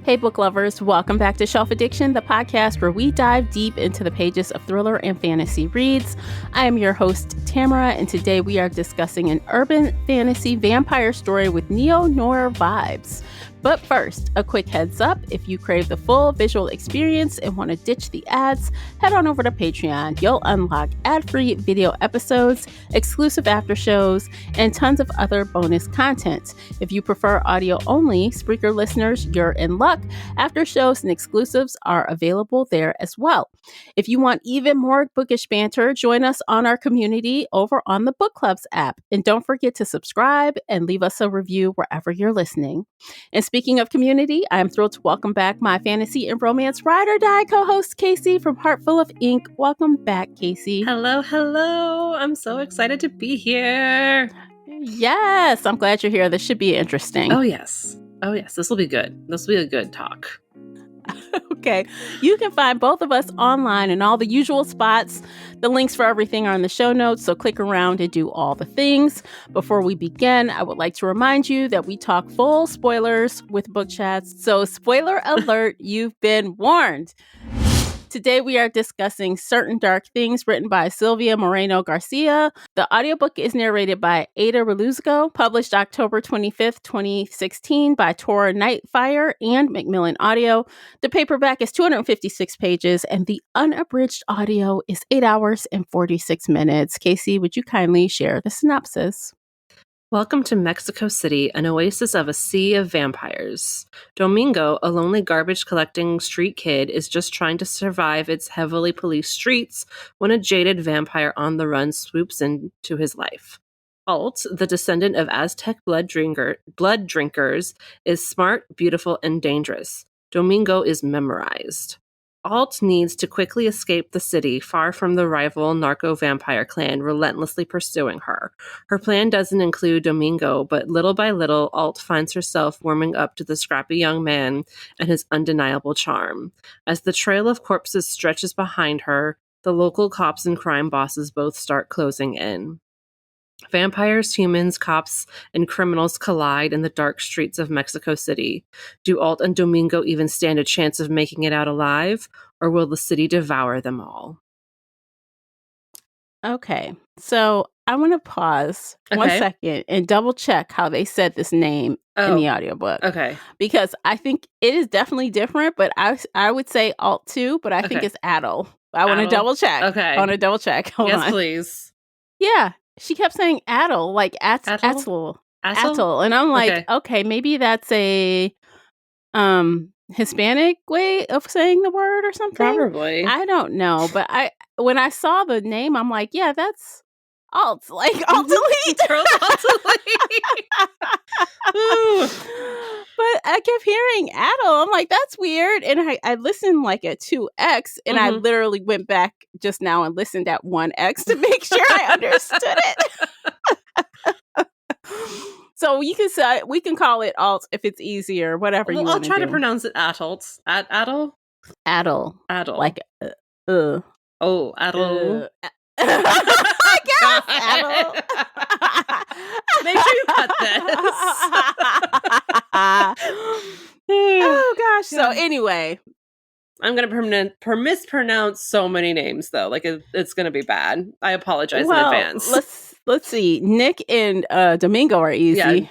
Hey, book lovers, welcome back to Shelf Addiction, the podcast where we dive deep into the pages of thriller and fantasy reads. I am your host, Tamara, and today we are discussing an urban fantasy vampire story with neo-noir vibes. But first, a quick heads up, if you crave the full visual experience and want to ditch the ads, head on over to Patreon. You'll unlock ad-free video episodes, exclusive after shows, and tons of other bonus content. If you prefer audio only, Spreaker listeners, you're in luck. After shows and exclusives are available there as well. If you want even more bookish banter, join us on our community over on the Book Clubs app. And don't forget to subscribe and leave us a review wherever you're listening. And speaking of community, I'm thrilled to welcome back my fantasy and romance ride or die co-host, Casey from Heartful of Ink. Welcome back, Casey. Hello, hello. I'm so excited to be here. Yes, I'm glad you're here. This should be interesting. Oh, yes. This will be good. This will be a good talk. Okay. You can find both of us online in all the usual spots. The links for everything are in the show notes, so click around and do all the things. Before we begin, I would like to remind you that we talk full spoilers with book chats. So spoiler alert, you've been warned. Today we are discussing Certain Dark Things, written by Silvia Moreno-Garcia. The audiobook is narrated by Ada Reluzgo, published October 25th, 2016 by Tora Nightfire and Macmillan Audio. The paperback is 256 pages and the unabridged audio is 8 hours and 46 minutes. Casey, would you kindly share the synopsis? Welcome to Mexico City, an oasis of a sea of vampires. Domingo, a lonely garbage-collecting street kid, is just trying to survive its heavily policed streets when a jaded vampire on the run swoops into his life. Alt, the descendant of Aztec blood drinkers, is smart, beautiful, and dangerous. Domingo is memorized. Alt needs to quickly escape the city, far from the rival narco-vampire clan relentlessly pursuing her. Her plan doesn't include Domingo, but little by little, Alt finds herself warming up to the scrappy young man and his undeniable charm. As the trail of corpses stretches behind her, the local cops and crime bosses both start closing in. Vampires, humans, cops, and criminals collide in the dark streets of Mexico City. Do Alt and Domingo even stand a chance of making it out alive, or will the city devour them all? Okay, so I want to pause 1 second and double check how they said this name in the audiobook. Okay. Because I think it is definitely different, but I would say Alt too, but I think it's Adel. I want to double check. Okay. I want to double check. Hold on. Yes, please. Yeah. She kept saying Adel, like Atzel. And I'm like, okay, maybe that's a Hispanic way of saying the word or something. Probably. I don't know. But when I saw the name, I'm like, yeah, that's Alt. Like Alt Delete. Alt Delete. But I kept hearing Adel. I'm like, that's weird. And I listened like at 2x, and I literally went back just now and listened at 1x to make sure I understood it. So you can say we can call it Alt if it's easier, whatever you want to do. I'll try to pronounce it Adult. Adel? Adel. Like Oh, Adel. I guess Adel. Make sure you cut this. Oh gosh. So anyway, I'm gonna mispronounce so many names though. Like it's gonna be bad. I apologize in advance. Let's see. Nick and Domingo are easy. Yeah.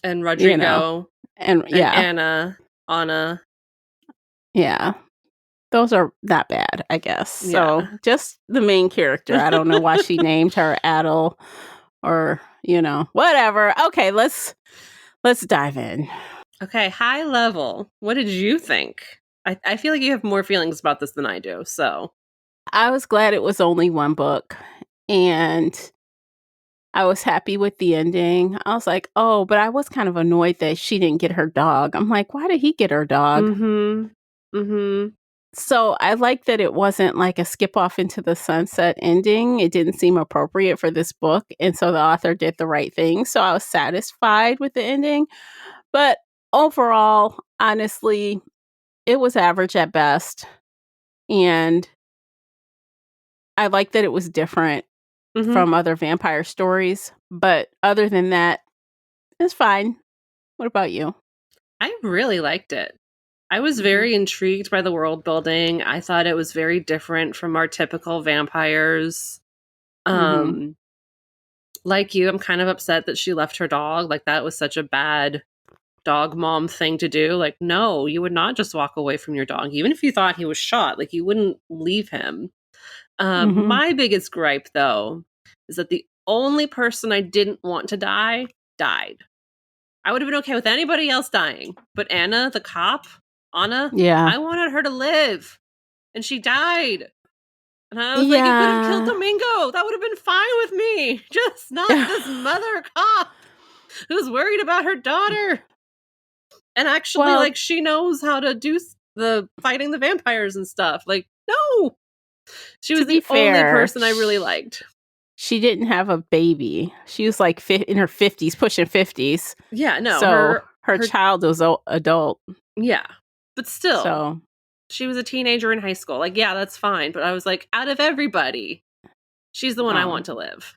And Rodrigo. And Anna. Yeah. Those are not bad, I guess. Yeah. So just the main character. I don't know why she named her Adel or, whatever. Okay, let's dive in. Okay, high level. What did you think? I feel like you have more feelings about this than I do, so. I was glad it was only one book, and I was happy with the ending. I was like, oh, but I was kind of annoyed that she didn't get her dog. I'm like, why did he get her dog? So I like that it wasn't like a skip off into the sunset ending. It didn't seem appropriate for this book, and so the author did the right thing. So I was satisfied with the ending. But overall, honestly, it was average at best. And I like that it was different from other vampire stories. But other than that, it's fine. What about you? I really liked it. I was very intrigued by the world building. I thought it was very different from our typical vampires. Like you, I'm kind of upset that she left her dog. Like, that was such a bad dog mom thing to do. Like, no, you would not just walk away from your dog. Even if you thought he was shot, like, you wouldn't leave him. My biggest gripe, though, is that the only person I didn't want to die died. I would have been okay with anybody else dying. But Anna, the cop, Anna, Yeah. I wanted her to live. And she died. And I was like, you could have killed Domingo. That would have been fine with me. Just not this mother cop who's worried about her daughter. And actually, like, she knows how to do the fighting the vampires and stuff. Like, no. She was the only person I really liked. She didn't have a baby. She was like in her 50s, pushing 50s. Yeah, no. So her child was adult. Yeah. But still, she was a teenager in high school. Like, yeah, that's fine. But I was like, out of everybody, she's the one I want to live.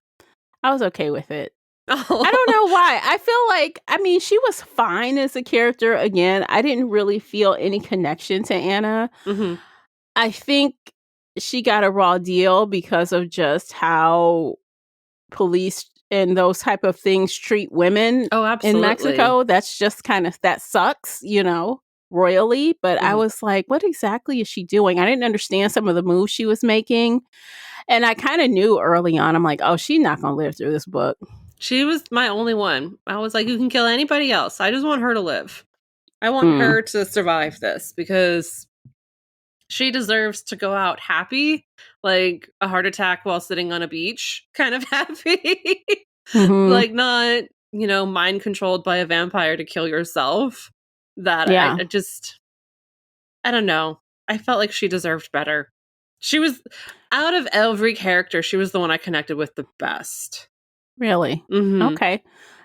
I was okay with it. I don't know why. I feel like, I mean, she was fine as a character. Again, I didn't really feel any connection to Anna. I think she got a raw deal because of just how police and those type of things treat women in Mexico. That's just kind of, that sucks, you know, royally. But I was like, what exactly is she doing? I didn't understand some of the moves she was making. And I kind of knew early on, I'm like, oh, she's not going to live through this book. She was my only one. I was like, you can kill anybody else. I just want her to live. I want her to survive this because she deserves to go out happy, like a heart attack while sitting on a beach, kind of happy. Like, not, you know, mind controlled by a vampire to kill yourself. That I don't know. I felt like she deserved better. She was, out of every character, she was the one I connected with the best. Really? Okay.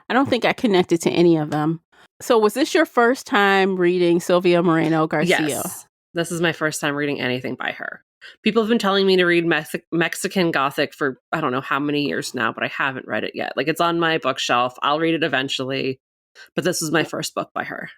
I don't think I connected to any of them. So was this your first time reading Silvia Moreno-Garcia? Yes. This is my first time reading anything by her. People have been telling me to read Mexican Gothic for I don't know how many years now, but I haven't read it yet. Like, it's on my bookshelf. I'll read it eventually. But this is my first book by her.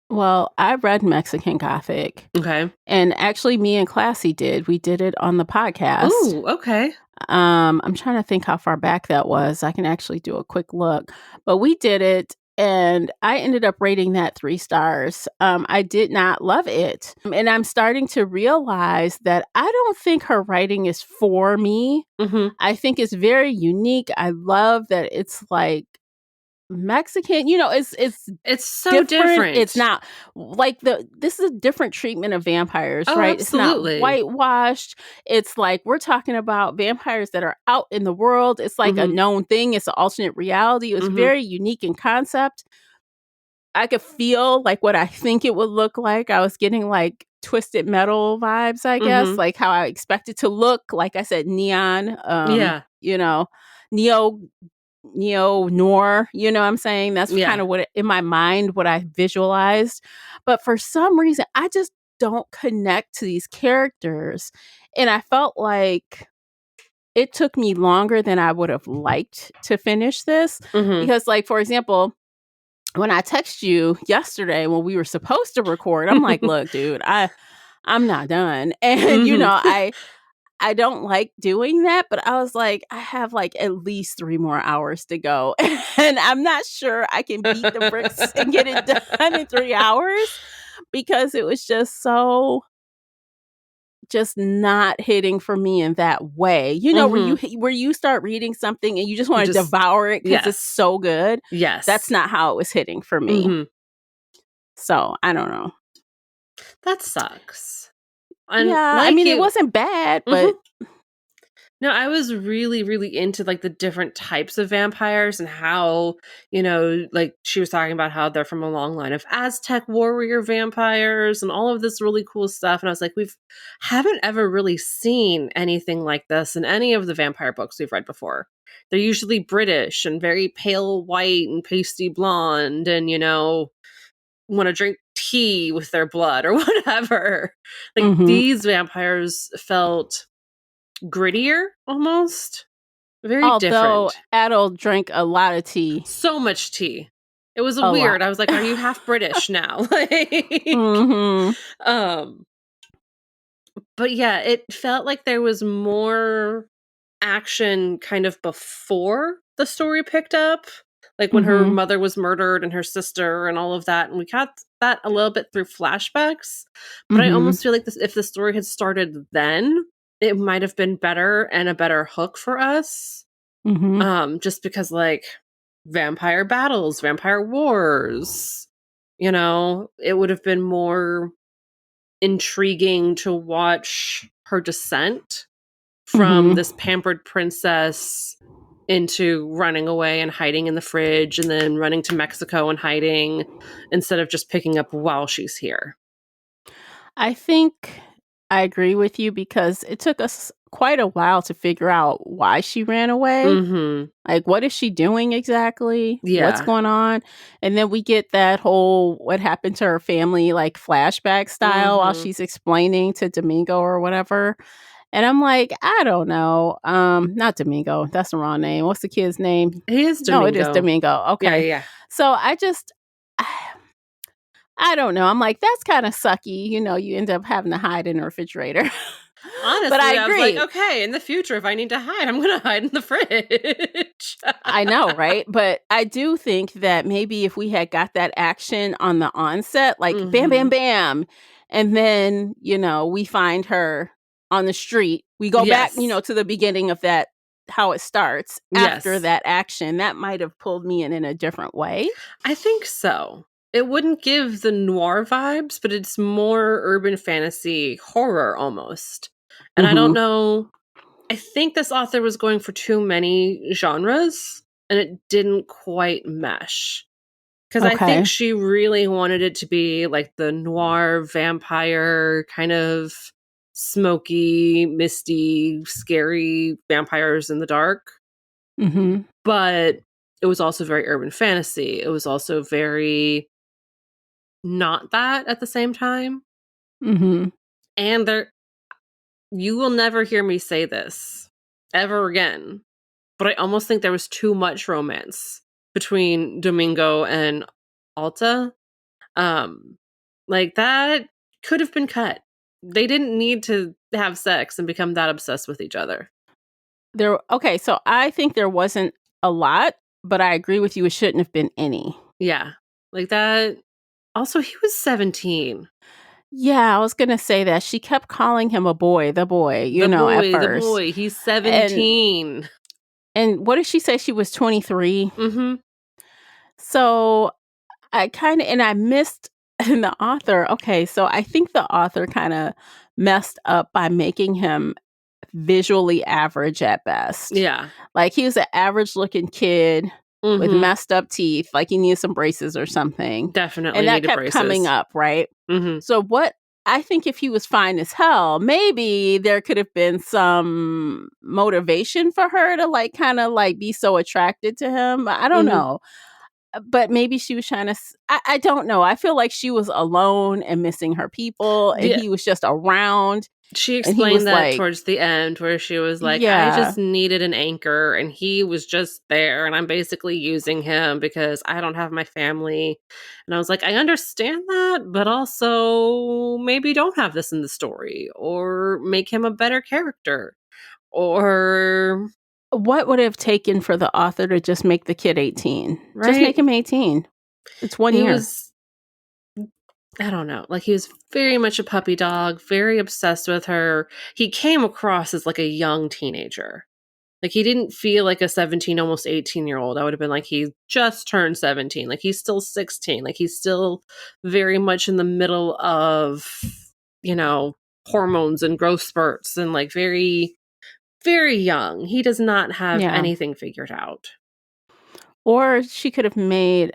Well, I read Mexican Gothic. Okay. And actually, me and Classy did. We did it on the podcast. Oh, okay. I'm trying to think how far back that was. I can actually do a quick look. But we did it, and I ended up rating that 3 stars. I did not love it. And I'm starting to realize that I don't think her writing is for me. I think it's very unique. I love that it's like Mexican, you know, it's so different. It's not like this is a different treatment of vampires, right? Absolutely. It's not whitewashed. It's like we're talking about vampires that are out in the world. It's like a known thing. It's an alternate reality. It was very unique in concept. I could feel like what I think it would look like. I was getting like Twisted Metal vibes, I guess, like how I expect it to look. Like I said, neon. You know, neo noir, you know what I'm saying? That's kind of what in my mind, what I visualized. But for some reason, I just don't connect to these characters. And I felt like it took me longer than I would have liked to finish this. Because, like, for example, when I text you yesterday when we were supposed to record, I'm like, look, dude, I'm not done. And, you know, I don't like doing that, but I was like, I have like at least 3 more hours to go. And I'm not sure I can beat the bricks and get it done in 3 hours because it was just so not hitting for me in that way. You know, where you start reading something and you just want to devour it because it's so good. Yes. That's not how it was hitting for me. So I don't know. That sucks. I mean, it wasn't bad, but no, I was really, really into like the different types of vampires and how, you know, like she was talking about how they're from a long line of Aztec warrior vampires and all of this really cool stuff. And I was like, haven't ever really seen anything like this in any of the vampire books we've read before. They're usually British and very pale white and pasty blonde and, you know, want to drink tea with their blood or whatever. Like these vampires felt grittier almost. Very different. Although Adel drank a lot of tea. So much tea. It was a lot. weird. I was like, are you half British now? Mm-hmm. Um, but yeah, it felt like there was more action kind of before the story picked up. Like when her Mm-hmm. mother was murdered and her sister and all of that. And we got that a little bit through flashbacks. But I Mm-hmm. almost feel like if the story had started then, it might have been better and a better hook for us. Mm-hmm. Just because like vampire battles, vampire wars, it would have been more intriguing to watch her descent from Mm-hmm. this pampered princess into running away and hiding in the fridge and then running to Mexico and hiding instead of just picking up while she's here. I think I agree with you because it took us quite a while to figure out why she ran away. Mhm. Like, what is she doing exactly? What's Yeah. going on? And then we get that whole what happened to her family, like flashback style while Mhm. she's explaining to Domingo or whatever. And I'm like, I don't know. Not Domingo. That's the wrong name. What's the kid's name? He is No, it is Domingo. Domingo. Yeah, Okay. yeah. So I don't know. I'm like, that's kind of sucky. You end up having to hide in the refrigerator. But I Honestly, I was like, agree. okay, in the future, if I need to hide, I'm going to hide in the fridge. I know, right? But I do think that maybe if we had got that action on the onset, like bam, bam, Mhm. bam, and then, we find her on the street, we go back, Yes. to the beginning of that, how it starts after Yes. that action, that might have pulled me in a different way. I think so. It wouldn't give the noir vibes, but it's more urban fantasy horror almost. And I don't Hmm. know. I think this author was going for too many genres and it didn't quite mesh. Because I think Okay. she really wanted it to be like the noir vampire kind of smoky, misty, scary vampires in the dark. Hmm. But it was also very urban fantasy. It was also very not that at the same time. Hmm. And you will never hear me say this ever again, but I almost think there was too much romance between Domingo and Alta. Um, like that could have been cut. They didn't need to have sex and become that obsessed with each other. Okay, so I think there wasn't a lot, but I agree with you. It shouldn't have been any. Yeah. Like that. Also, he was 17. Yeah, I was gonna say that. She kept calling him a boy, the boy, at The first. boy, he's And 17. and what did she say? She was 23. Mhm. So I missed in the author. Okay, so I think the author kind of messed up by making him visually average at best. Yeah. Like he was an average looking kid with Mhm. messed up teeth, like he needed some braces or something. And Definitely that needed kept coming braces. up, right? Mhm. So what I think if he was fine as hell, maybe there could have been some motivation for her to like kind of like be so attracted to him. I don't Mhm. know. But maybe she was trying to I don't know. I feel like she was alone and missing her people and Yeah. he was just around She and he explained was that like, towards the end where she was like, "I yeah. just needed an anchor and he was just there and I'm basically using him because I don't have my family." And I was like, "I understand that, but also maybe don't have this in the story or make him a better character." Or What would it have taken for the author to just make the kid 18? Just right? make him 18. It's 1 He year. was I don't know. Like he was very much a puppy dog, very obsessed with her. He came across as like a young teenager. Like he didn't feel like a 17, almost 18-year-old. I would have been like he just turned 17. Like he's still 16. Like he's still very much in the middle of, you know, hormones and growth spurts and like very very young. He does not have Yeah. anything figured out. Or she could have made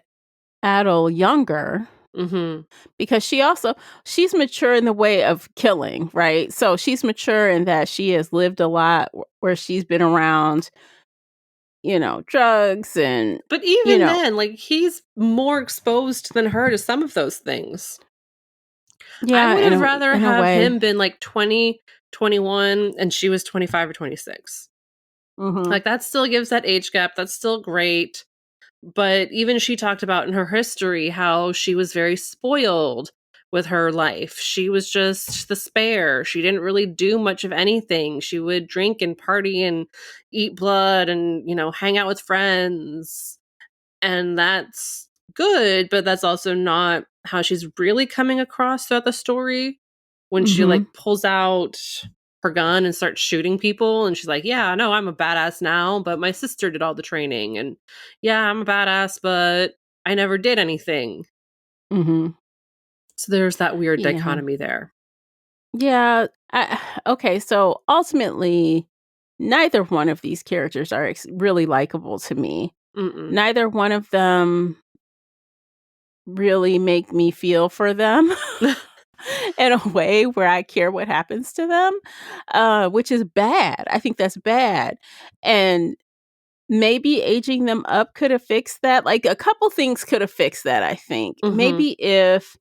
Adol younger Mhm. because she's mature in the way of killing, right? So she's mature in that she has lived a lot where she's been around, drugs and, But you even know, then, like he's more exposed than her to some of those things. I yeah, would have rather in a have way. him been like 20, 21, and she was 25 or 26. Mhm. Like that still gives that age gap. That's still great. But even she talked about in her history how she was very spoiled with her life. She was just the spare. She didn't really do much of anything. She would drink and party and eat blood and, hang out with friends. And that's good, but that's also not how she's really coming across throughout the story. When she Mm-hmm. pulls out her gun and starts shooting people, and she's like, yeah, no, I'm a badass now, but my sister did all the training, and yeah, I'm a badass, but I never did anything. Mm-hmm. So there's that weird Yeah. dichotomy there. Yeah. Okay. So ultimately, neither one of these characters are really likable to me. Mm-mm. Neither one of them really make me feel for them in a way where I care what happens to them, which is bad. I think that's bad. And maybe aging them up could have fixed that. Like a couple things could have fixed that, I think. Mm-hmm. Maybe if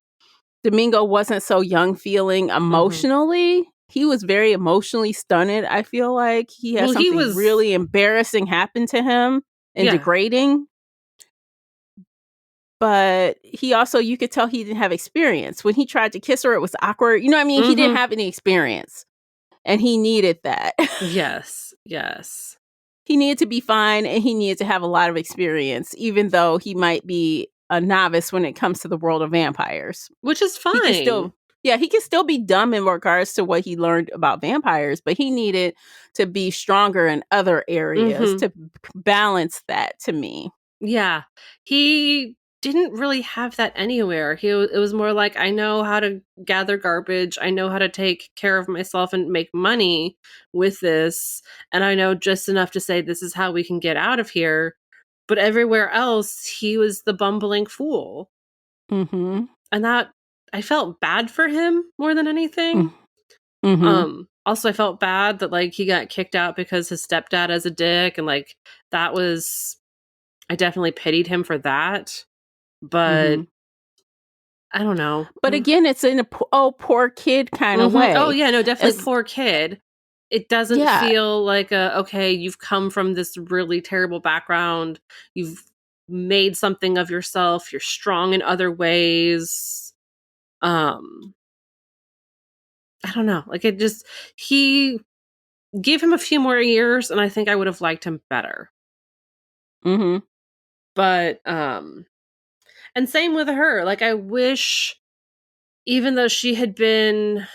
Domingo wasn't so young feeling Mm-hmm. emotionally. He was very emotionally stunted, I feel like. He had Well, he something was, really embarrassing happen to him and yeah. degrading. But he also, you could tell he didn't have experience. When he tried to kiss her, it was awkward. You know what I mean? He didn't Mm-hmm. have any experience. And he needed that. Yes. Yes. He needed to be fine and he needed to have a lot of experience, even though he might be a novice when it comes to the world of vampires. Which is He can fine. still, yeah, he can still be dumb in regards to what he learned about vampires, but he needed to be stronger in other areas Mm-hmm. to balance that to me. Yeah. He didn't really have that anywhere. It was more like, I know how to gather garbage. I know how to take care of myself and make money with this. And I know just enough to say this is how we can get out of here. But everywhere else, he was the bumbling fool. Mm-hmm. And that, I felt bad for him more than anything. Mm-hmm. Also I felt bad that he got kicked out because his stepdad is a dick, and that was, I definitely pitied him for that. But Mm-hmm. I don't know. But again, it's in a poor kid kind of Mm-hmm. Oh way. yeah, no, definitely It's poor kid. It doesn't yeah. feel like okay, you've come from this really terrible background. You've made something of yourself. You're strong in other ways. Um, I don't know. He gave him a few more years, and I think I would have liked him better. Mm-hmm. But and same with her. I wish, even though she had been,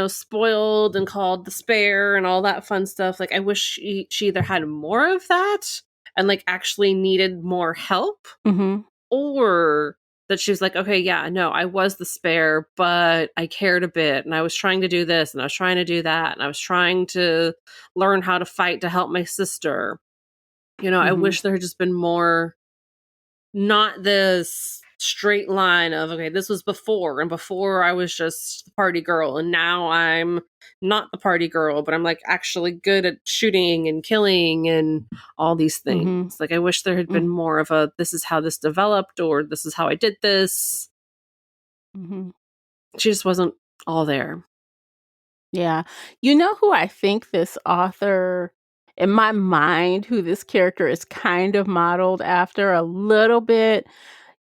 spoiled and called the spare and all that fun stuff, I wish she either had more of that and actually needed more help, Mm-hmm. or that she was like, okay, yeah, no, I was the spare, but I cared a bit and I was trying to do this and I was trying to do that and I was trying to learn how to fight to help my sister. I Mm-hmm. wish there had just been more, not this straight line of, okay, this was before, and before I was just the party girl, and now I'm not the party girl, but I'm actually good at shooting and killing and all these things. Mm-hmm. I wish there had been more of a, this is how this developed, or this is how I did this. Mm-hmm. She just wasn't all there. Yeah. You know who I think this author, in my mind, who this character is kind of modeled after a little bit?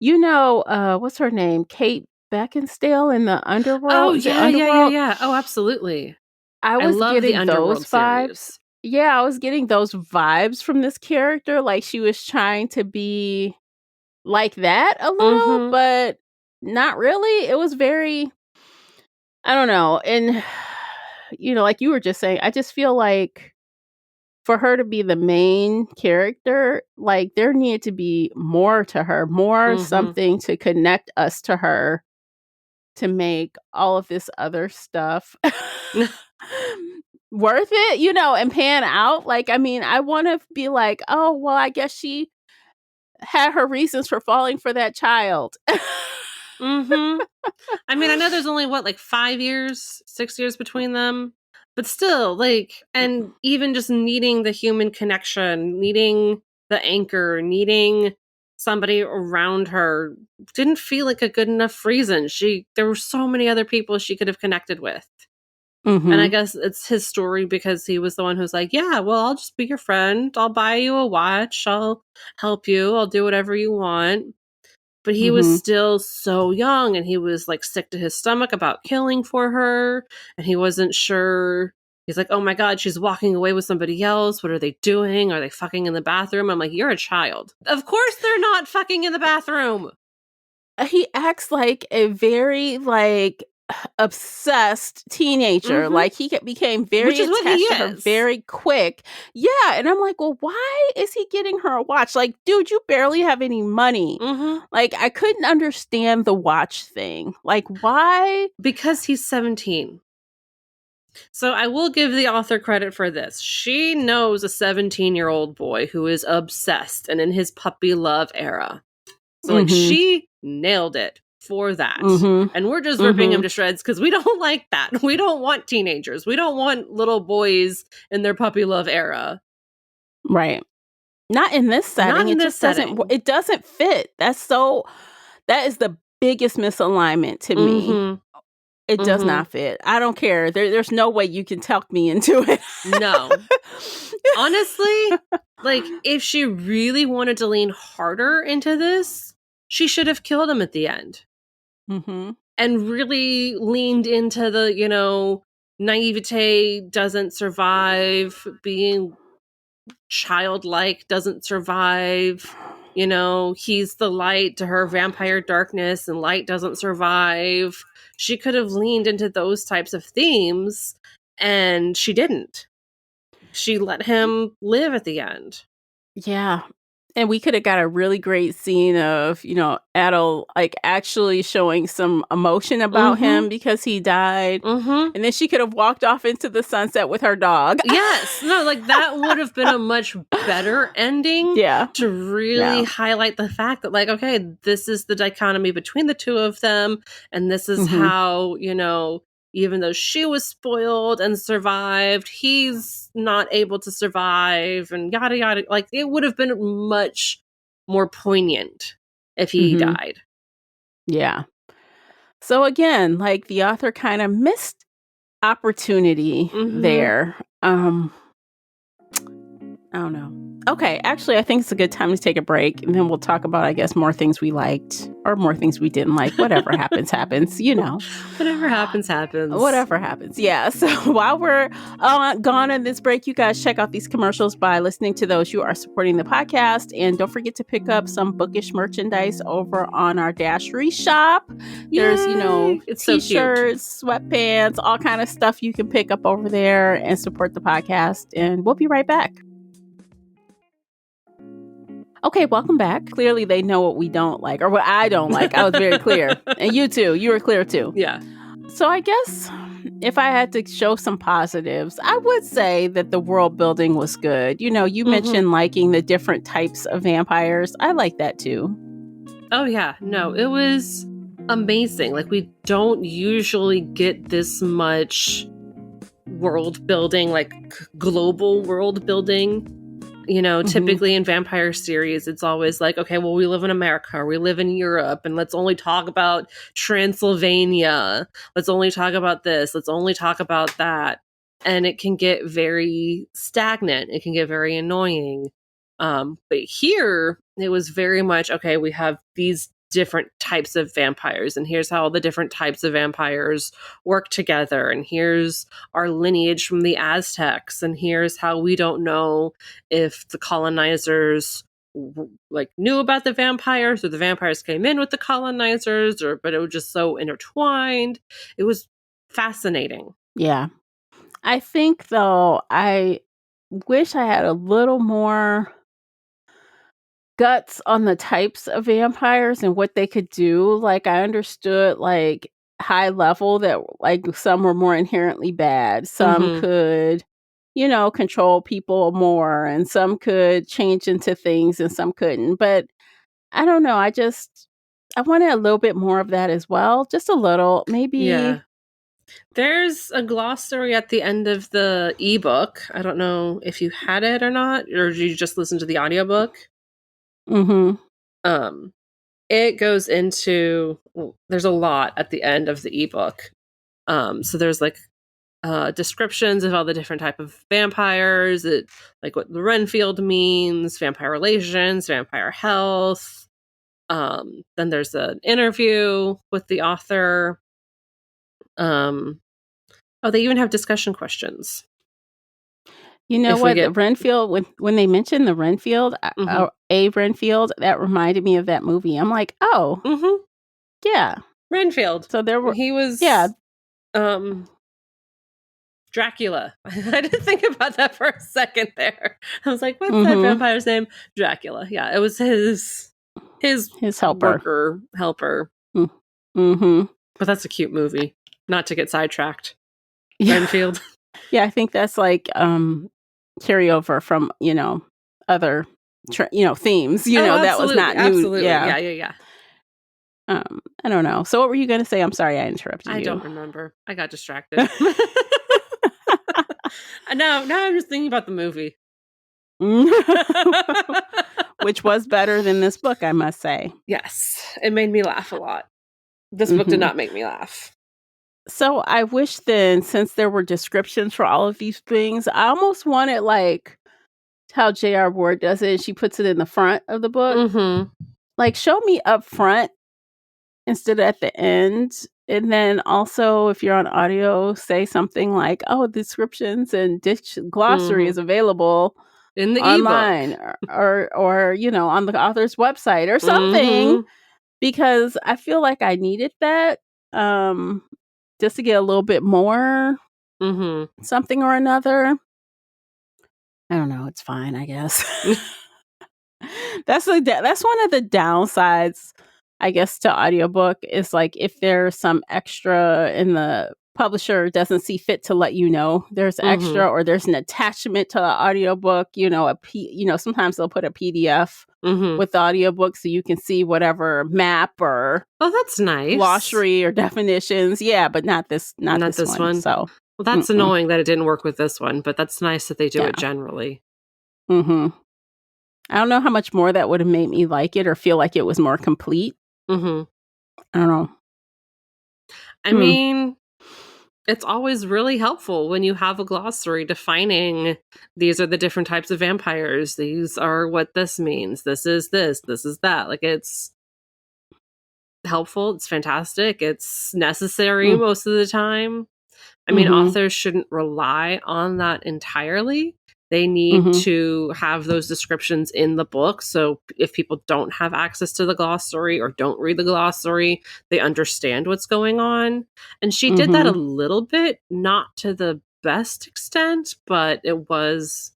What's her name? Kate Beckinsale in the Oh Underworld. Is it yeah, yeah, yeah, Underworld? yeah. Oh, absolutely. I I was love the getting those Underworld vibes. series. Yeah, I was getting those vibes from this character. Like she was trying to be like that a little, Mm-hmm. but not really. It was very, I don't know. And, like you were just saying, I just feel like for her to be the main character, there needed to be more to her, more Mm-hmm. something to connect us to her to make all of this other stuff worth it, and pan out. I want to be like, oh, well, I guess she had her reasons for falling for that child. Mm-hmm. I mean, I know there's only 5 years, 6 years between them, but still, and even just needing the human connection, needing the anchor, needing somebody around her didn't feel like a good enough reason. There were so many other people she could have connected with. And I guess it's his story because he was the one who's like, yeah, well, I'll just be your friend. I'll buy you a watch. I'll help you. I'll do whatever you want. But he was still so young, and he was like sick to his stomach about killing for her. And he wasn't sure. He's like, oh my God, she's walking away with somebody else. What are they doing? Are they fucking in the bathroom? I'm like, you're a child. Of course they're not fucking in the bathroom. He acts like a very like obsessed teenager. Like he became very attached to her very quick. Yeah, and I'm like, well, why is he getting her a watch? Like, dude, you barely have any money. Like, I couldn't understand the watch thing. Like, why? Because he's 17. So I will give the author credit for this. She knows a 17-year-old boy who is obsessed and in his puppy love era. So like she nailed it for that. And we're just ripping him to shreds because we don't like that. We don't want teenagers. We don't want little boys in their puppy love era. Right. Not in this setting. It just doesn't fit. That is the biggest misalignment to me. It does not fit. I don't care. There's no way you can talk me into it. No. Honestly, like, if she really wanted to lean harder into this, she should have killed him at the end. And really leaned into the, naivete doesn't survive, being childlike doesn't survive. He's the light to her vampire darkness, and light doesn't survive. She could have leaned into those types of themes, and she didn't. She let him live at the end. Yeah. And we could have got a really great scene of, Adel like actually showing some emotion about him because he died. And then she could have walked off into the sunset with her dog. Yes. No, like that would have been a much better ending. Yeah. To really highlight the fact that, like, okay, this is the dichotomy between the two of them. And this is how, even though she was spoiled and survived, he's not able to survive, and yada yada. Like, it would have been much more poignant if he died. Yeah. So again, like, the author kind of missed opportunity there. I don't know. Okay, actually, I think it's a good time to take a break, and then we'll talk about, I guess, more things we liked or more things we didn't like. Whatever happens, happens, Whatever happens, happens. Whatever happens, yeah. So while we're gone on this break, you guys check out these commercials by listening to those. You are supporting the podcast, and don't forget to pick up some bookish merchandise over on our Dashery shop. Yay! There's, it's t-shirts, so sweatpants, all kind of stuff you can pick up over there and support the podcast, and we'll be right back. Okay, welcome back. Clearly, they know what we don't like, or what I don't like. I was very clear. And you too. You were clear too. Yeah. So I guess if I had to show some positives, I would say that the world building was good. You mentioned liking the different types of vampires. I like that too. Oh, yeah. No, it was amazing. Like, we don't usually get this much world building, like global world building. Typically in vampire series, it's always like, okay, well, we live in America, or we live in Europe, and let's only talk about Transylvania. Let's only talk about this. Let's only talk about that. And it can get very stagnant. It can get very annoying. But here, it was very much, okay, we have these different types of vampires, and here's how all the different types of vampires work together, and here's our lineage from the Aztecs, and here's how we don't know if the colonizers knew about the vampires, or the vampires came in with the colonizers, but it was just so intertwined. It was fascinating. Yeah. I think, though, I wish I had a little more guts on the types of vampires and what they could do. Like, I understood, like, high level that, like, some were more inherently bad. Some could, control people more, and some could change into things and some couldn't. But I don't know. I wanted a little bit more of that as well. Just a little, maybe. Yeah. There's a glossary at the end of the ebook. I don't know if you had it or not, or did you just listen to the audiobook? It goes into, there's a lot at the end of the ebook. So there's like descriptions of all the different type of vampires, like what the Renfield means, vampire relations, vampire health. Then there's an interview with the author. They even have discussion questions. You know If we what? The get Renfield, when they mentioned the Renfield, Mhm. a Renfield, that reminded me of that movie. I'm like, oh, Mhm. yeah. Renfield. So there were, He was yeah. Dracula. I didn't think about that for a second there. I was like, what's that Mm-hmm. vampire's name? Dracula. Yeah, it was his His helper. worker, helper. Mm-hmm. But that's a cute movie. Not to get sidetracked. Yeah. Renfield. Yeah, I think that's like carryover from, other themes, that was Absolutely. not new. Absolutely. Yeah. Yeah. I don't know. So what were you going to say? I'm sorry I interrupted I you. don't remember. I got distracted. Now I'm just thinking about the movie. Which was better than this book, I must say. Yes. It made me laugh a lot. This book did not make me laugh. So I wish then, since there were descriptions for all of these things, I almost wanted like how J.R. Ward does it. She puts it in the front of the book. Mm-hmm. Like, show me up front instead of at the end. And then also, if you're on audio, say something like, oh, descriptions and glossary is available in the online ebook or on the author's website or something, Mm-hmm. because I feel like I needed that just to get a little bit more something or another. I don't know. It's fine, I guess. That's one of the downsides, I guess, to audiobook is like if there's some extra and the publisher doesn't see fit to let you know there's extra or there's an attachment to the audiobook, sometimes they'll put a PDF with the audiobook so you can see whatever map or that's nice glossary or definitions. Yeah, but not this one. So well, that's annoying that it didn't work with this one, but that's nice that they do it generally. I don't know how much more that would have made me like it or feel like it was more complete. I don't know. I mean, it's always really helpful when you have a glossary defining these are the different types of vampires. These are what this means. This is that. Like, it's helpful. It's fantastic. It's necessary most of the time. I mean, authors shouldn't rely on that entirely. They need to have those descriptions in the book. So if people don't have access to the glossary or don't read the glossary, they understand what's going on. And she did that a little bit, not to the best extent, but it was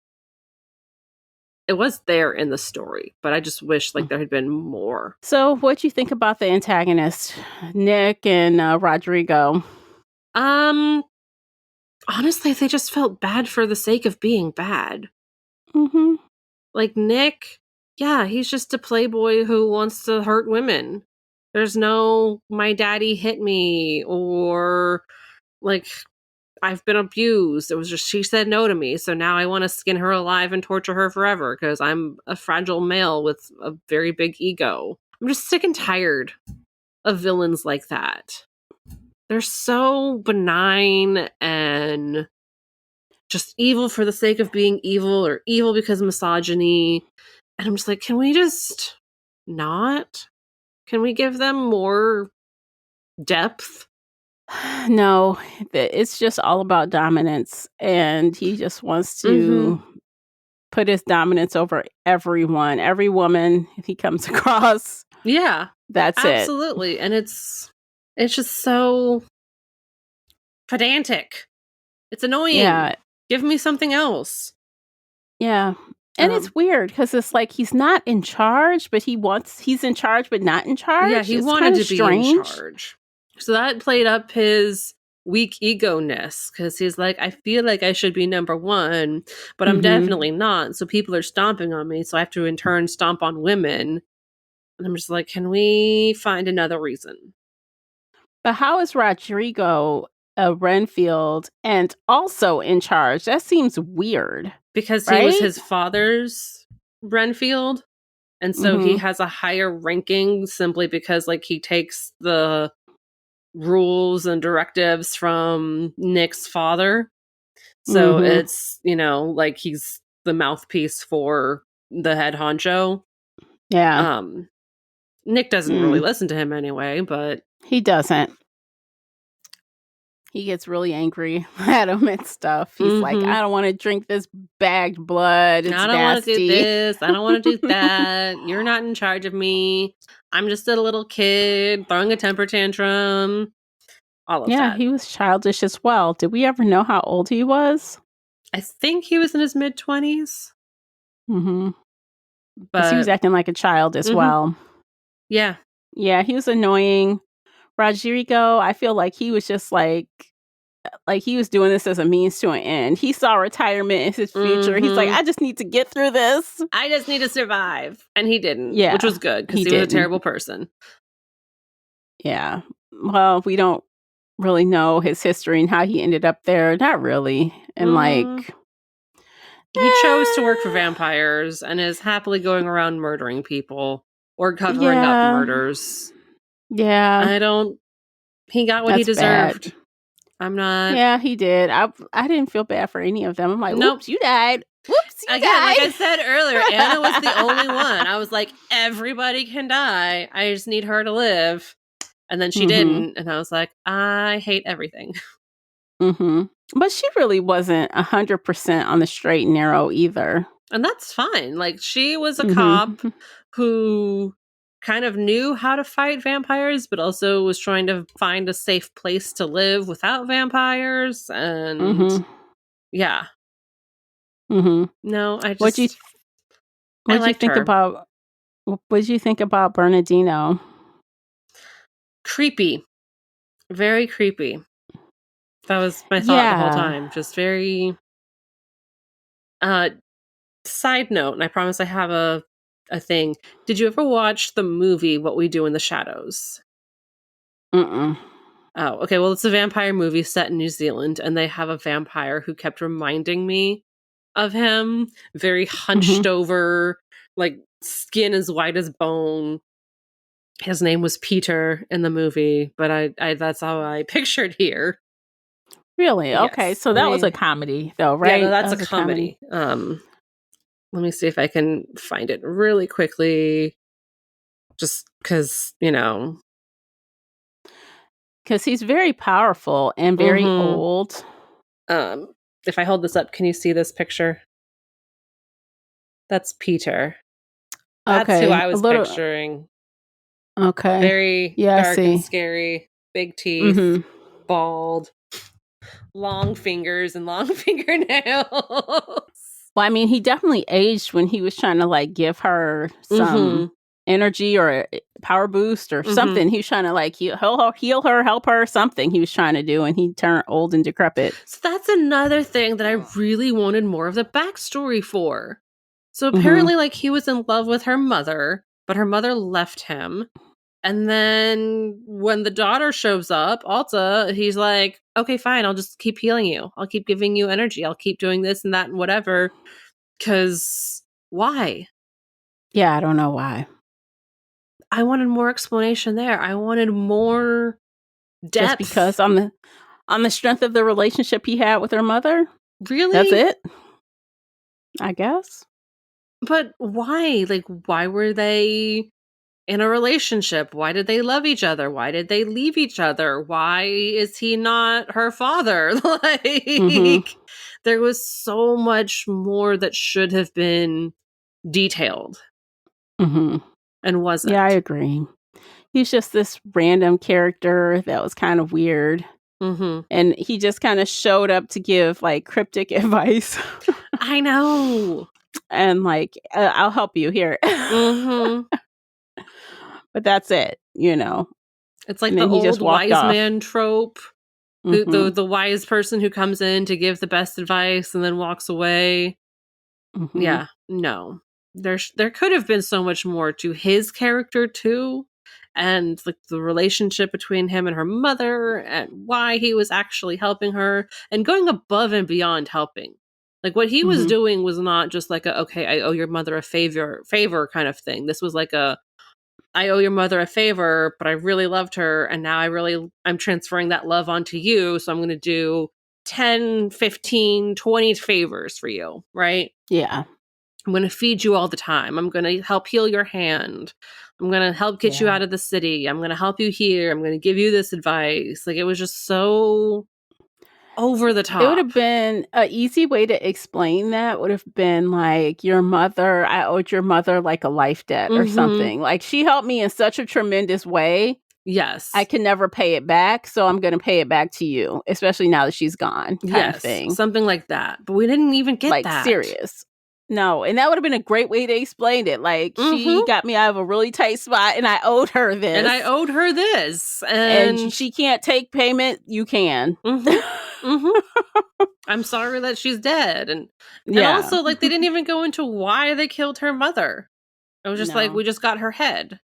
there in the story. But I just wish like there had been more. So what do you think about the antagonists, Nick and Rodrigo? Honestly, they just felt bad for the sake of being bad. Like Nick, yeah, he's just a playboy who wants to hurt women. There's no, my daddy hit me, or like, I've been abused. It was just, she said no to me, so now I want to skin her alive and torture her forever because I'm a fragile male with a very big ego. I'm just sick and tired of villains like that. They're so benign and just evil for the sake of being evil, or evil because of misogyny. And I'm just like, can we just not? Can we give them more depth? No, it's just all about dominance. And he just wants to put his dominance over everyone, every woman he comes across. Yeah. That's absolutely. And it's just so pedantic. It's annoying. Yeah. Give me something else. Yeah. And it's weird because it's like he's not in charge, but he's in charge, but not in charge. Yeah, he wanted to be in charge. So that played up his weak ego-ness because he's like, I feel like I should be number one, but I'm definitely not. So people are stomping on me. So I have to in turn stomp on women. And I'm just like, can we find another reason? But how is Rodrigo a Renfield and also in charge? That seems weird. Because he was his father's Renfield. And so he has a higher ranking simply because like he takes the rules and directives from Nick's father. So Mhm. it's, like he's the mouthpiece for the head honcho. Yeah. Nick doesn't really listen to him anyway, but He doesn't. He gets really angry at him and stuff. He's like, I don't want to drink this bagged blood. It's I don't want to do nasty. this. I don't want to do that. You're not in charge of me. I'm just a little kid throwing a temper tantrum. All of Yeah, that. he was childish as well. Did we ever know how old he was? I think he was in his mid-20s. Mm-hmm. Because he was But acting like a child as well. yeah. Yeah, he was annoying. Rodrigo, I feel like he was just like he was doing this as a means to an end. He saw retirement as his future. He's like, I just need to get through this. I just need to survive. And he didn't, Yeah, which was good because he was a terrible person. Yeah. Well, we don't really know his history and how he ended up there. Not really. And he chose to work for vampires and is happily going around murdering people or covering up murders. Yeah. He got what he deserved. Bad. I'm not. Yeah, he did. I didn't feel bad for any of them. I'm like, nope. Whoops, you died. Whoops, you died. Like I said earlier, Anna was the only one. I was like, everybody can die. I just need her to live. And then she didn't. And I was like, I hate everything. But she really wasn't 100% on the straight and narrow either. And that's fine. Like, she was a cop who kind of knew how to fight vampires, but also was trying to find a safe place to live without vampires. And yeah. No, I just... What'd you think about... What did you think about Bernardino? Creepy. Very creepy. That was my thought the whole time. Just very... Side note, and I promise I have a thing. Did you ever watch the movie What We Do in the Shadows? Mm-mm. Oh, okay. Well, it's a vampire movie set in New Zealand, and they have a vampire who kept reminding me of him. Very hunched over, like skin as white as bone. His name was Peter in the movie, but I that's how I pictured here. Really? Yes. Okay, so that was a comedy, though, right? Yeah, no, that's a comedy. Let me see if I can find it really quickly. Just because, Because he's very powerful and very old. If I hold this up, can you see this picture? That's Peter. That's who I was picturing. Okay. Very dark and scary. Big teeth. Bald. Long fingers and long fingernails. Well, I mean, he definitely aged when he was trying to give her some energy or a power boost or something. He was trying to heal her, help her, something he was trying to do, and he turned old and decrepit. So that's another thing that I really wanted more of the backstory for. So apparently, he was in love with her mother, but her mother left him. And then when the daughter shows up, Alta, he's like, okay, fine, I'll just keep healing you. I'll keep giving you energy. I'll keep doing this and that and whatever. Because why? Yeah, I don't know why. I wanted more explanation there. I wanted more depth. Just because on the strength of the relationship he had with her mother? Really? That's it? I guess. But why? Why were they in a relationship? Why did they love each other? Why did they leave each other? Why is he not her father? There was so much more that should have been detailed and wasn't. Yeah, I agree. He's just this random character that was kind of weird. And he just kind of showed up to give cryptic advice. I know. And I'll help you here. But that's it, It's like the old wise man trope. The wise person who comes in to give the best advice and then walks away. Yeah, no. There could have been so much more to his character too, and the relationship between him and her mother, and why he was actually helping her and going above and beyond helping. What he was doing was not just okay, I owe your mother a favor kind of thing. This was I owe your mother a favor, but I really loved her. And now I'm transferring that love onto you. So I'm going to do 10, 15, 20 favors for you, right? Yeah. I'm going to feed you all the time. I'm going to help heal your hand. I'm going to help get you out of the city. I'm going to help you here. I'm going to give you this advice. Like, it was just so over the top. It would have been an easy way to explain that would have been like, your mother, I owed your mother like a life debt or something. Like, she helped me in such a tremendous way. Yes. I can never pay it back, so I'm going to pay it back to you, especially now that she's gone, kind of thing. Something like that. But we didn't even get that. Like, serious. No, and that would have been a great way to explain it. Like, she got me out of a really tight spot, and I owed her this. And she can't take payment. You can. I'm sorry that she's dead. And also, like, they didn't even go into why they killed her mother. It was just like, we just got her head.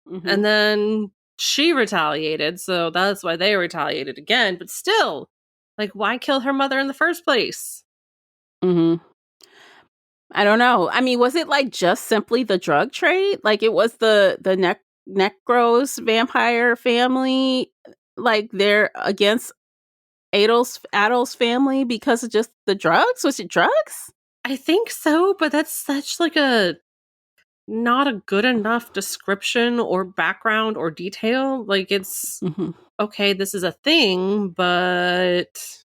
And then she retaliated, so that's why they retaliated again. But still, like, why kill her mother in the first place? I don't know. I mean, was it like just simply the drug trade? Like, it was the Necros vampire family, like, they're against Adolf's family because of just the drugs? Was it drugs? I think so, but that's such like not a good enough description or background or detail. Like, it's okay, this is a thing, but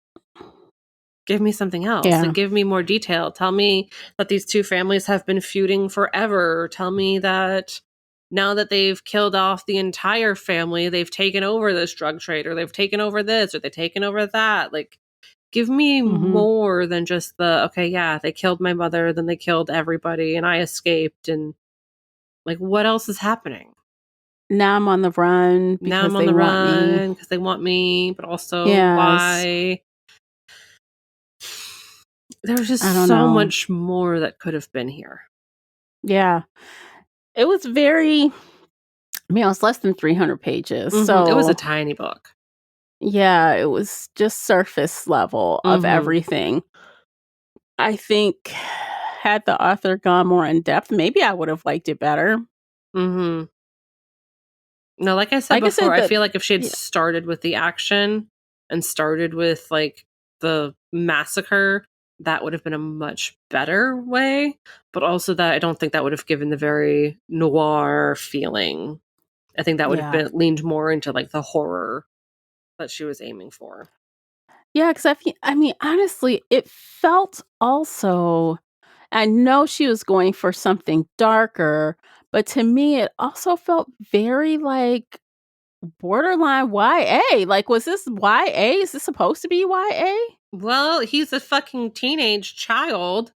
give me something else. Like, give me more detail. Tell me that these two families have been feuding forever. Tell me that now that they've killed off the entire family, they've taken over this drug trade, or they've taken over this, or they've taken over that. Like, give me more than just they killed my mother, then they killed everybody, and I escaped, and like, what else is happening? Now I'm on the run because they want me, but also why? There's just so much more that could have been here. Yeah. It was it was less than 300 pages. So it was a tiny book. Yeah, it was just surface level of everything. I think had the author gone more in depth, maybe I would have liked it better. No, like I said before, I feel like if she had started with the action and started with like the massacre, that would have been a much better way. But also, that I don't think that would have given the very noir feeling. I think that would have been leaned more into like the horror that she was aiming for. Yeah, because I mean, honestly, it felt also, I know she was going for something darker, but to me, it also felt very like borderline YA. Like, was this YA? Is this supposed to be YA? Well, he's a fucking teenage child,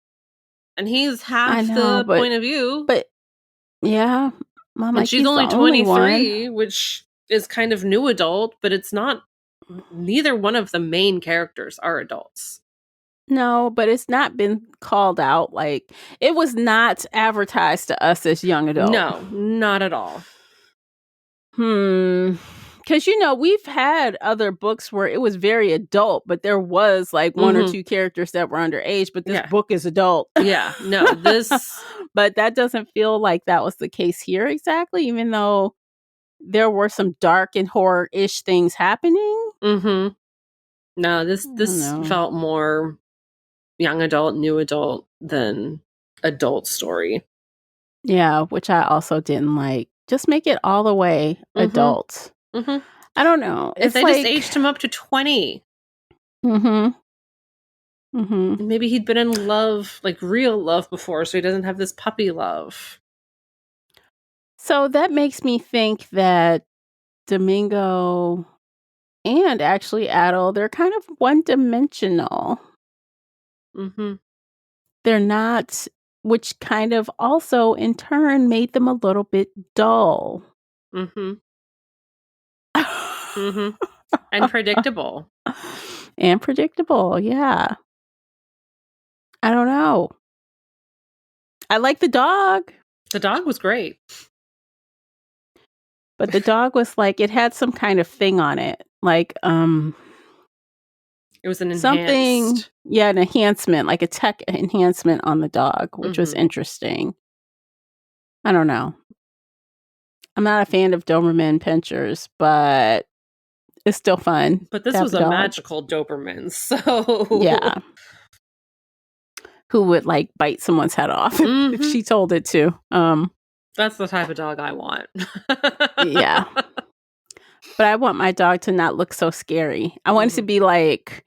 and he's half the point of view. But yeah, Mom, and she's only 23, which is kind of new adult, but it's not. Neither one of the main characters are adults. No, but it's not been called out. Like, it was not advertised to us as young adult. No, not at all. Because, we've had other books where it was very adult, but there was like one or two characters that were underage, but this book is adult. Yeah, no, this... But that doesn't feel like that was the case here exactly, even though there were some dark and horror-ish things happening. No, this felt more young adult, new adult than adult story. Yeah, which I also didn't like. Just make it all the way adult. I don't know. If they just aged him up to 20. Maybe he'd been in love, like real love before, so he doesn't have this puppy love. So that makes me think that Domingo and actually Adol, they're kind of one-dimensional. They're not, which kind of also in turn made them a little bit dull. And predictable. And predictable, yeah. I don't know. I like the dog. The dog was great. But the dog was like, it had some kind of thing on it. Like, it was an enhancement, like a tech enhancement on the dog, which was interesting. I don't know. I'm not a fan of Doberman pinchers, but it's still fun. But this was a magical Doberman, so yeah. Who would like bite someone's head off if she told it to. That's the type of dog I want. yeah. But I want my dog to not look so scary. I want it to be like,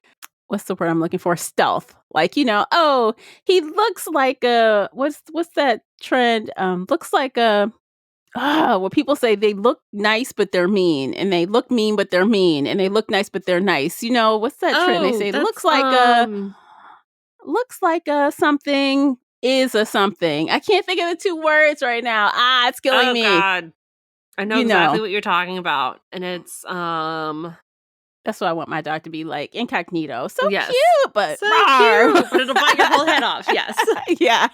what's the word I'm looking for? Stealth. Like, oh, he looks like a, what's that trend? Looks like a, well, people say they look nice, but they're mean. And they look mean, but they're mean. And they look nice, but they're nice. What's that trend? They say looks like a something is a something. I can't think of the two words right now. It's killing me. Oh, God. I know exactly what you're talking about. And it's, that's what I want my dog to be like, incognito. So yes. cute, but so cute. But it'll bite your whole head off. Yes. yeah.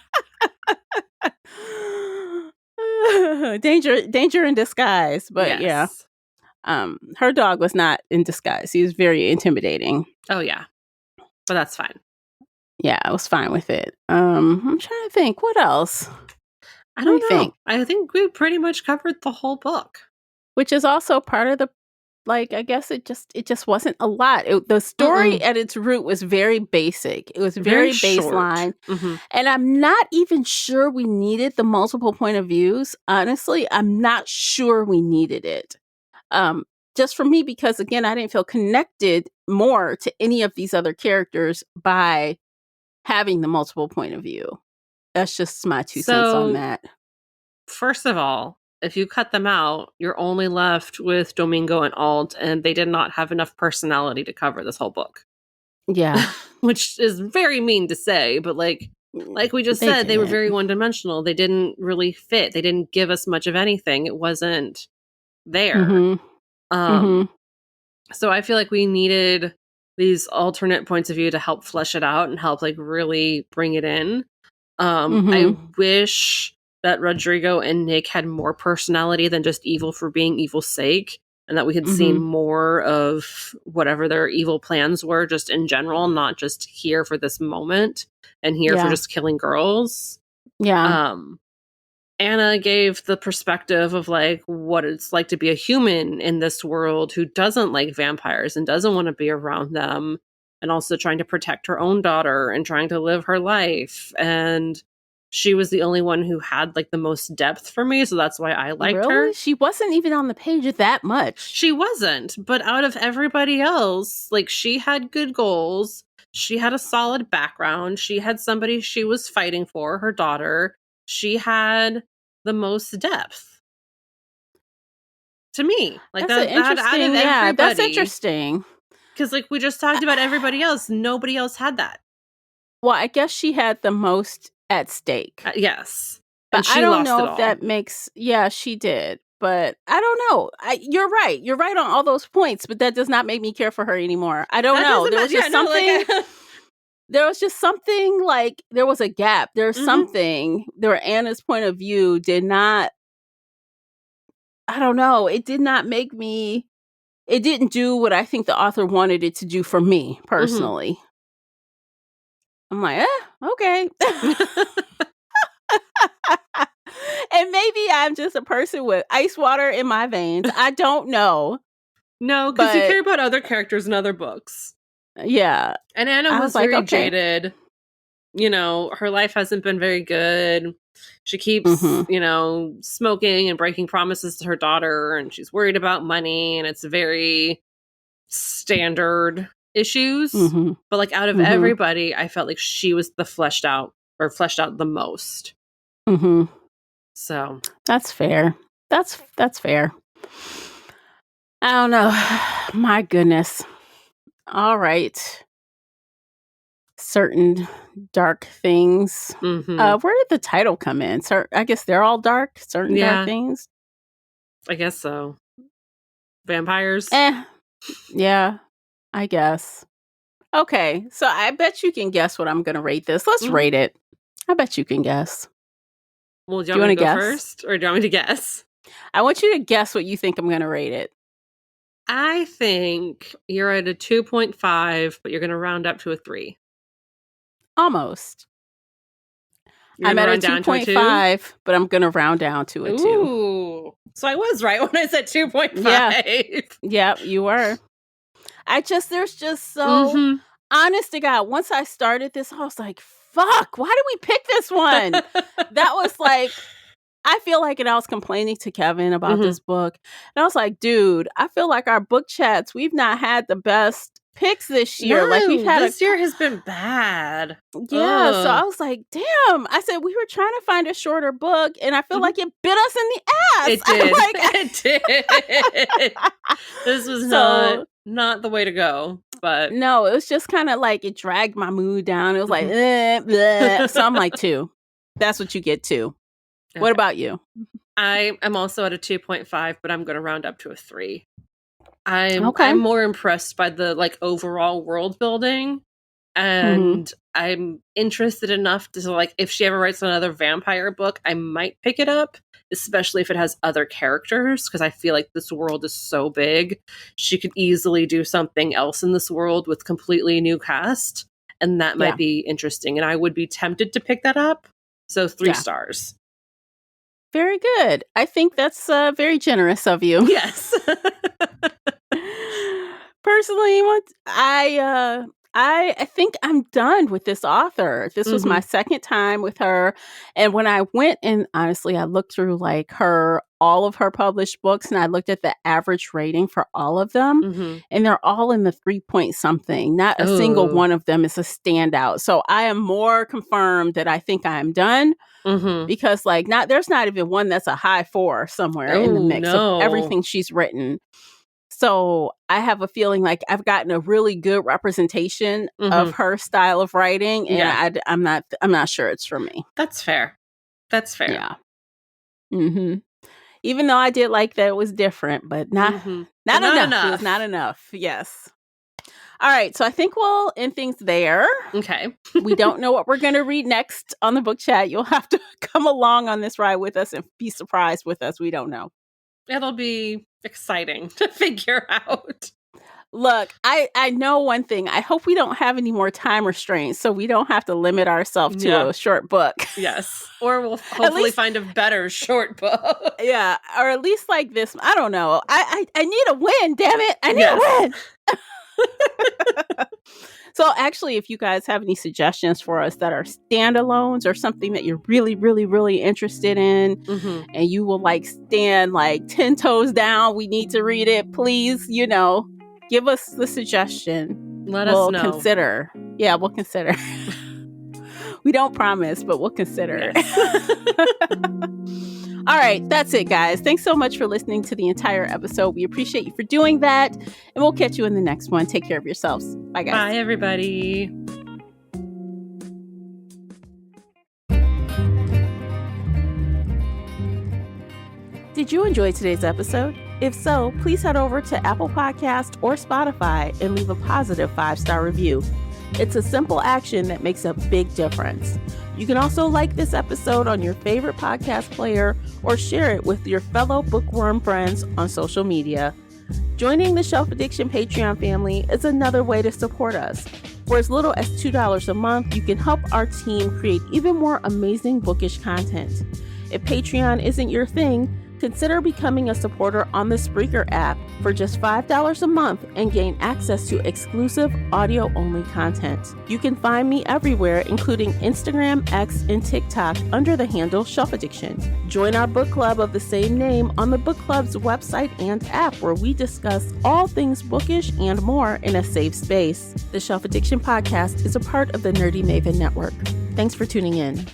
Danger in disguise. But yes. Her dog was not in disguise. He was very intimidating. Oh yeah. But that's fine. Yeah, I was fine with it. I'm trying to think. What else? I don't know. I think we pretty much covered the whole book. Which is also part of the, I guess it just wasn't a lot. The story at its root was very basic. It was very baseline. And I'm not even sure we needed the multiple point of views. Honestly, I'm not sure we needed it. Just for me, because again, I didn't feel connected more to any of these other characters by having the multiple point of view. That's just my 2 cents on that. First of all, if you cut them out, you're only left with Domingo and Alt, and they did not have enough personality to cover this whole book. Yeah. Which is very mean to say, but like we just said, they were very one-dimensional. They didn't really fit. They didn't give us much of anything. It wasn't there. So I feel like we needed these alternate points of view to help flesh it out and help really bring it in. I wish that Rodrigo and Nick had more personality than just evil for being evil's sake, and that we had seen more of whatever their evil plans were just in general, not just here for this moment and here for just killing girls. Yeah. Anna gave the perspective of what it's like to be a human in this world who doesn't like vampires and doesn't want to be around them, and also trying to protect her own daughter and trying to live her life. And she was the only one who had the most depth for me, so that's why I liked her. She wasn't even on the page that much. She wasn't, but out of everybody else, she had good goals. She had a solid background. She had somebody she was fighting for, her daughter. She had the most depth. To me. That's interesting. Yeah, that's interesting. Because we just talked about everybody else. Nobody else had that. Well, I guess she had the most at stake. Yes. But I don't know if that makes... Yeah, she did. But I don't know. You're right. You're right on all those points, but that does not make me care for her anymore. I don't know. There was just something... There was just something there was a gap. There's something where Anna's point of view did not... I don't know. It did not make me... It didn't do what I think the author wanted it to do for me, personally. I'm like, okay. And maybe I'm just a person with ice water in my veins. I don't know. No, because you care about other characters in other books. Yeah. And Anna was very jaded. Her life hasn't been very good. She keeps, smoking and breaking promises to her daughter, and she's worried about money, and it's very standard issues. But out of everybody, I felt like she was the fleshed out the most. So that's fair. That's fair. I don't know. My goodness. All right. Certain dark things. Where did the title come in? I guess they're all dark. Certain dark things. I guess so. Vampires. Yeah, I guess. Okay, so I bet you can guess what I'm going to rate this. Let's rate it. I bet you can guess. Well, do you want me to go first, or do you want me to guess? I want you to guess what you think I'm going to rate it. I think you're at a 2.5, but you're going to round up to a 3. Almost. I'm at a 2.5, but I'm going to round down to a 2. Ooh. Oh, so I was right when I said 2.5. Yeah, you were. There's just so, honest to God, once I started this, I was like, fuck, why did we pick this one? That was like, I feel like, and I was complaining to Kevin about this book, and I was like, dude, I feel like our book chats, we've not had the best picks this year. No, like we've had this year has been bad. Yeah, so I was like, damn. I said, we were trying to find a shorter book, and I feel like it bit us in the ass. It did. It did. This was not the way to go. But no, it was just kind of like it dragged my mood down. It was like, bleh. So I'm like 2. That's what you get 2. Okay. What about you? I'm also at a 2.5, but I'm going to round up to a 3. I'm more impressed by the like overall world building, and I'm interested enough to like, if she ever writes another vampire book, I might pick it up, especially if it has other characters, because I feel like this world is so big. She could easily do something else in this world with completely new cast, and that might be interesting, and I would be tempted to pick that up. So 3 stars. Very good. I think that's very generous of you. Yes. Personally, I think I'm done with this author. This was my second time with her. And when I went and honestly, I looked through like all of her published books, and I looked at the average rating for all of them, and they're all in the 3 point something. Not a single one of them is a standout. So I am more confirmed that I think I am done. Because like there's not even one that's a high 4 somewhere in the mix of everything she's written. So I have a feeling like I've gotten a really good representation of her style of writing, and I'm not sure it's for me. That's fair. Yeah. Even though I did like that it was different, but not enough. It was not enough. Yes. All right, so I think we'll end things there. Okay. We don't know what we're going to read next on the book chat. You'll have to come along on this ride with us and be surprised with us. We don't know. It'll be exciting to figure out. Look, I know one thing. I hope we don't have any more time restraints, so we don't have to limit ourselves to a short book. Yes. Or we'll hopefully find a better short book. Yeah. Or at least like this. I don't know. I need a win, damn it. I need a win. So actually, if you guys have any suggestions for us that are standalones or something that you're really, really, really interested in, and you will like stand like 10 toes down, we need to read it, please, give us the suggestion. Let us know. We'll consider. Yeah, we'll consider. We don't promise, but we'll consider. Yes. All right, that's it, guys. Thanks so much for listening to the entire episode. We appreciate you for doing that, and we'll catch you in the next one. Take care of yourselves. Bye, guys. Bye, everybody. Did you enjoy today's episode? If so, please head over to Apple Podcast or Spotify and leave a positive 5-star review. It's a simple action that makes a big difference. You can also like this episode on your favorite podcast player or share it with your fellow bookworm friends on social media. Joining the Shelf Addiction Patreon family is another way to support us. For as little as $2 a month, you can help our team create even more amazing bookish content. If Patreon isn't your thing, consider becoming a supporter on the Spreaker app for just $5 a month and gain access to exclusive audio-only content. You can find me everywhere, including Instagram, X, and TikTok under the handle Shelf Addiction. Join our book club of the same name on the book club's website and app, where we discuss all things bookish and more in a safe space. The Shelf Addiction podcast is a part of the Nerdy Maven Network. Thanks for tuning in.